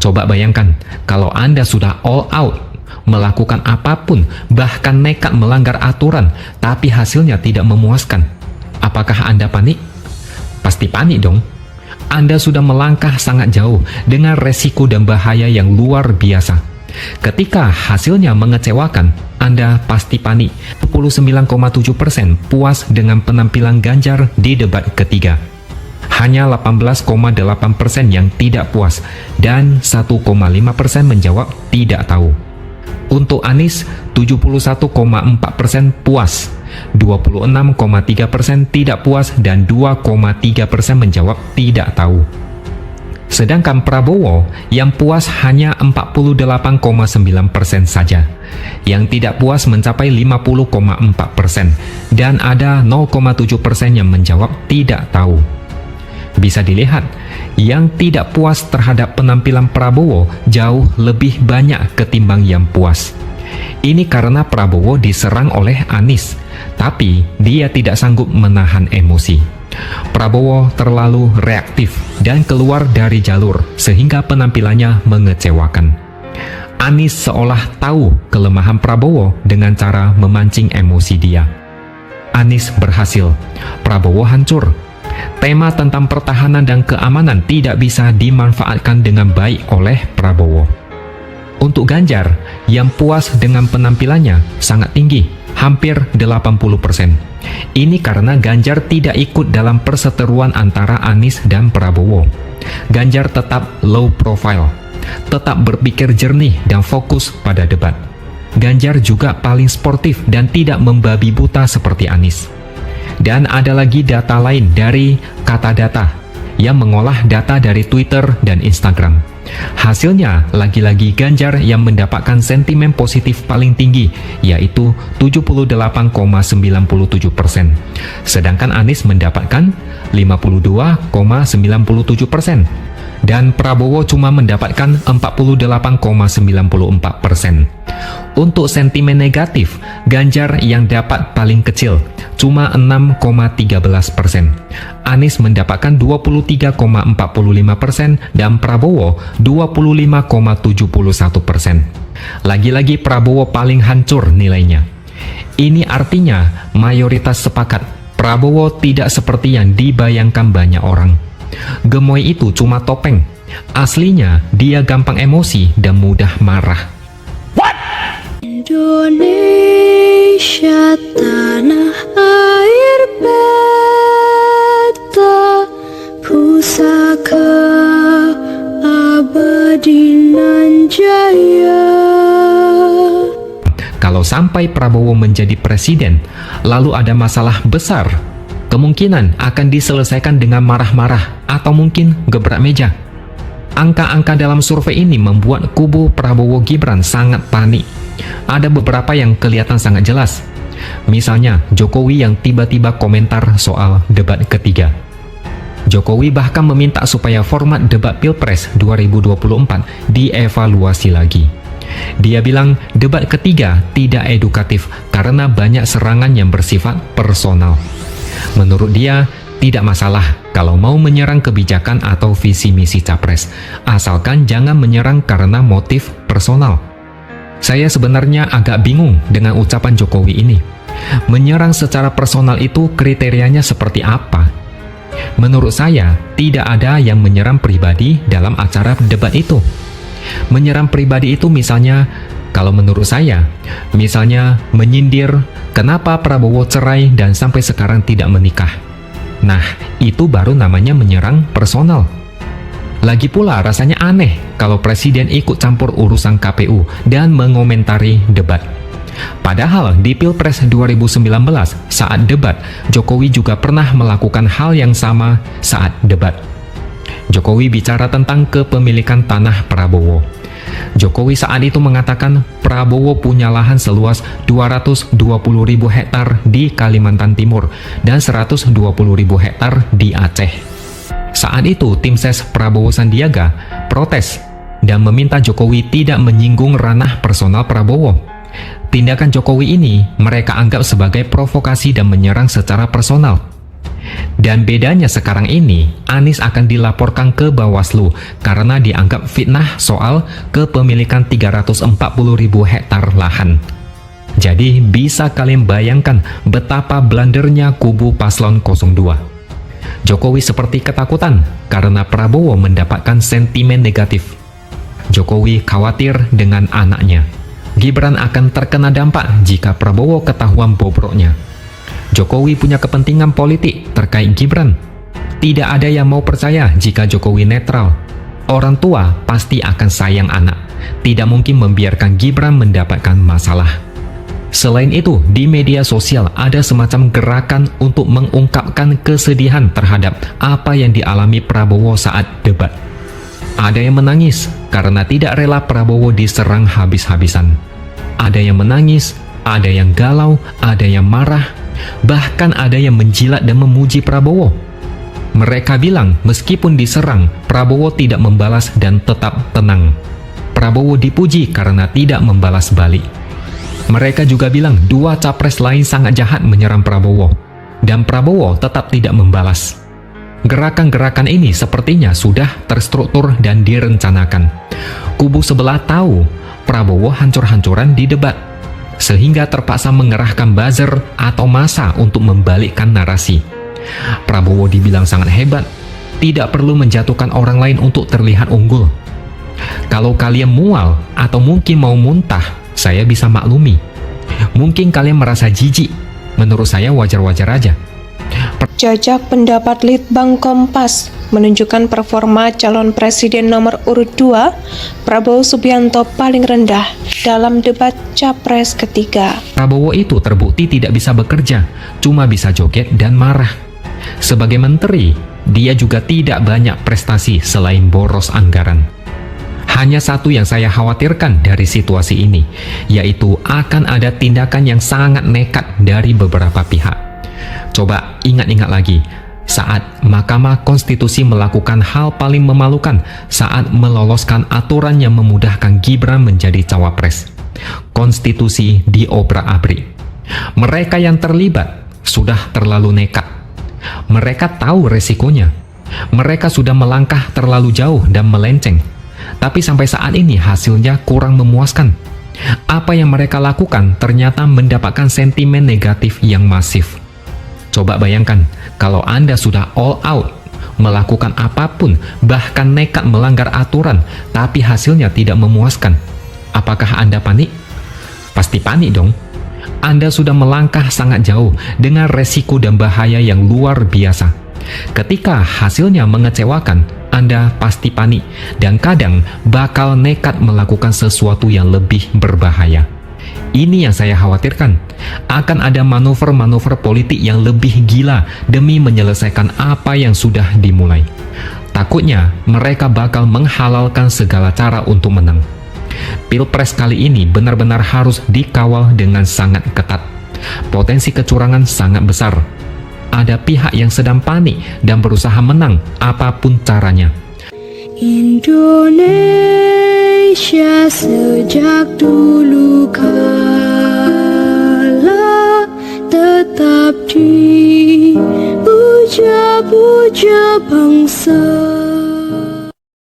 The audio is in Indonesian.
Coba bayangkan, kalau Anda sudah all out, melakukan apapun, bahkan nekat melanggar aturan, tapi hasilnya tidak memuaskan. Apakah Anda panik? Pasti panik dong. Anda sudah melangkah sangat jauh dengan resiko dan bahaya yang luar biasa. Ketika hasilnya mengecewakan, Anda pasti panik. 29,7% puas dengan penampilan Ganjar di debat ketiga. Hanya 18,8% yang tidak puas dan 1,5% menjawab tidak tahu. Untuk Anies, 71,4% puas, 26,3% tidak puas, dan 2,3% menjawab tidak tahu. Sedangkan Prabowo yang puas hanya 48,9% saja. Yang tidak puas mencapai 50,4% dan ada 0,7% yang menjawab tidak tahu. Bisa dilihat, yang tidak puas terhadap penampilan Prabowo jauh lebih banyak ketimbang yang puas. Ini karena Prabowo diserang oleh Anies, tapi dia tidak sanggup menahan emosi. Prabowo terlalu reaktif dan keluar dari jalur sehingga penampilannya mengecewakan. Anies seolah tahu kelemahan Prabowo dengan cara memancing emosi dia. Anies berhasil, Prabowo hancur. Tema tentang pertahanan dan keamanan tidak bisa dimanfaatkan dengan baik oleh Prabowo. Untuk Ganjar, yang puas dengan penampilannya sangat tinggi, hampir 80%. Ini karena Ganjar tidak ikut dalam perseteruan antara Anies dan Prabowo. Ganjar tetap low profile, tetap berpikir jernih dan fokus pada debat. Ganjar juga paling sportif dan tidak membabi buta seperti Anies. Dan ada lagi data lain dari Kata Data yang mengolah data dari Twitter dan Instagram. Hasilnya, lagi-lagi Ganjar yang mendapatkan sentimen positif paling tinggi, yaitu 78,97%. Sedangkan Anies mendapatkan 52,97%. Dan Prabowo cuma mendapatkan 48,94%. Untuk sentimen negatif, Ganjar yang dapat paling kecil, cuma 6,13%. Anies mendapatkan 23,45% dan Prabowo 25,71%. Lagi-lagi Prabowo paling hancur nilainya. Ini artinya mayoritas sepakat Prabowo tidak seperti yang dibayangkan banyak orang. Gemoy itu cuma topeng. Aslinya dia gampang emosi dan mudah marah. Indonesia tanah air beta, pusaka abadi nan jaya. Kalau sampai Prabowo menjadi presiden, lalu ada masalah besar, kemungkinan akan diselesaikan dengan marah-marah atau mungkin gebrak meja. Angka-angka dalam survei ini membuat kubu Prabowo Gibran sangat panik. Ada beberapa yang kelihatan sangat jelas. Misalnya Jokowi yang tiba-tiba komentar soal debat ketiga. Jokowi bahkan meminta supaya format debat Pilpres 2024 dievaluasi lagi. Dia bilang debat ketiga tidak edukatif karena banyak serangan yang bersifat personal. Menurut dia, tidak masalah kalau mau menyerang kebijakan atau visi misi capres, asalkan jangan menyerang karena motif personal. Saya sebenarnya agak bingung dengan ucapan Jokowi ini. Menyerang secara personal itu kriterianya seperti apa? Menurut saya, tidak ada yang menyerang pribadi dalam acara debat itu. Menyerang pribadi itu misalnya, kalau menurut saya, misalnya menyindir kenapa Prabowo cerai dan sampai sekarang tidak menikah. Nah, itu baru namanya menyerang personal. Lagi pula rasanya aneh kalau presiden ikut campur urusan KPU dan mengomentari debat. Padahal di Pilpres 2019 saat debat, Jokowi juga pernah melakukan hal yang sama saat debat. Jokowi bicara tentang kepemilikan tanah Prabowo. Jokowi saat itu mengatakan Prabowo punya lahan seluas 220.000 hektar di Kalimantan Timur dan 120.000 hektar di Aceh. Saat itu tim ses Prabowo Sandiaga protes dan meminta Jokowi tidak menyinggung ranah personal Prabowo. Tindakan Jokowi ini mereka anggap sebagai provokasi dan menyerang secara personal. Dan bedanya sekarang ini, Anies akan dilaporkan ke Bawaslu karena dianggap fitnah soal kepemilikan 340.000 hektar lahan. Jadi bisa kalian bayangkan betapa blendernya kubu paslon 02. Jokowi seperti ketakutan karena Prabowo mendapatkan sentimen negatif. Jokowi khawatir dengan anaknya. Gibran akan terkena dampak jika Prabowo ketahuan bobroknya. Jokowi punya kepentingan politik terkait Gibran. Tidak ada yang mau percaya jika Jokowi netral. Orang tua pasti akan sayang anak. Tidak mungkin membiarkan Gibran mendapatkan masalah. Selain itu, di media sosial ada semacam gerakan untuk mengungkapkan kesedihan terhadap apa yang dialami Prabowo saat debat. Ada yang menangis karena tidak rela Prabowo diserang habis-habisan. Ada yang menangis, ada yang galau, ada yang marah, bahkan ada yang menjilat dan memuji Prabowo. Mereka bilang meskipun diserang, Prabowo tidak membalas dan tetap tenang. Prabowo dipuji karena tidak membalas balik. Mereka juga bilang dua capres lain sangat jahat menyerang Prabowo, dan Prabowo tetap tidak membalas. Gerakan-gerakan ini sepertinya sudah terstruktur dan direncanakan. Kubu sebelah tahu Prabowo hancur-hancuran di debat, sehingga terpaksa mengerahkan buzzer atau massa untuk membalikkan narasi. Prabowo dibilang sangat hebat, tidak perlu menjatuhkan orang lain untuk terlihat unggul. Kalau kalian mual atau mungkin mau muntah, saya bisa maklumi. Mungkin kalian merasa jijik, menurut saya wajar-wajar aja. Jajak pendapat Litbang Kompas menunjukkan performa calon presiden nomor urut 2, Prabowo Subianto paling rendah dalam debat Capres ketiga. Prabowo itu terbukti tidak bisa bekerja, cuma bisa joget dan marah. Sebagai menteri, dia juga tidak banyak prestasi selain boros anggaran. Hanya satu yang saya khawatirkan dari situasi ini, yaitu akan ada tindakan yang sangat nekat dari beberapa pihak. Coba ingat-ingat lagi, saat Mahkamah Konstitusi melakukan hal paling memalukan saat meloloskan aturan yang memudahkan Gibran menjadi cawapres. Konstitusi diobrak-abrik. Mereka yang terlibat sudah terlalu nekat. Mereka tahu resikonya. Mereka sudah melangkah terlalu jauh dan melenceng. Tapi sampai saat ini hasilnya kurang memuaskan. Apa yang mereka lakukan ternyata mendapatkan sentimen negatif yang masif. Coba bayangkan, kalau Anda sudah all out, melakukan apapun, bahkan nekat melanggar aturan, tapi hasilnya tidak memuaskan. Apakah Anda panik? Pasti panik dong. Anda sudah melangkah sangat jauh dengan resiko dan bahaya yang luar biasa. Ketika hasilnya mengecewakan, Anda pasti panik dan kadang bakal nekat melakukan sesuatu yang lebih berbahaya. Ini yang saya khawatirkan. Akan ada manuver-manuver politik yang lebih gila demi menyelesaikan apa yang sudah dimulai. Takutnya mereka bakal menghalalkan segala cara untuk menang. Pilpres kali ini benar-benar harus dikawal dengan sangat ketat. Potensi kecurangan sangat besar. Ada pihak yang sedang panik dan berusaha menang apapun caranya. Indonesia sejak dulu kala tetap dipuja-puja bangsa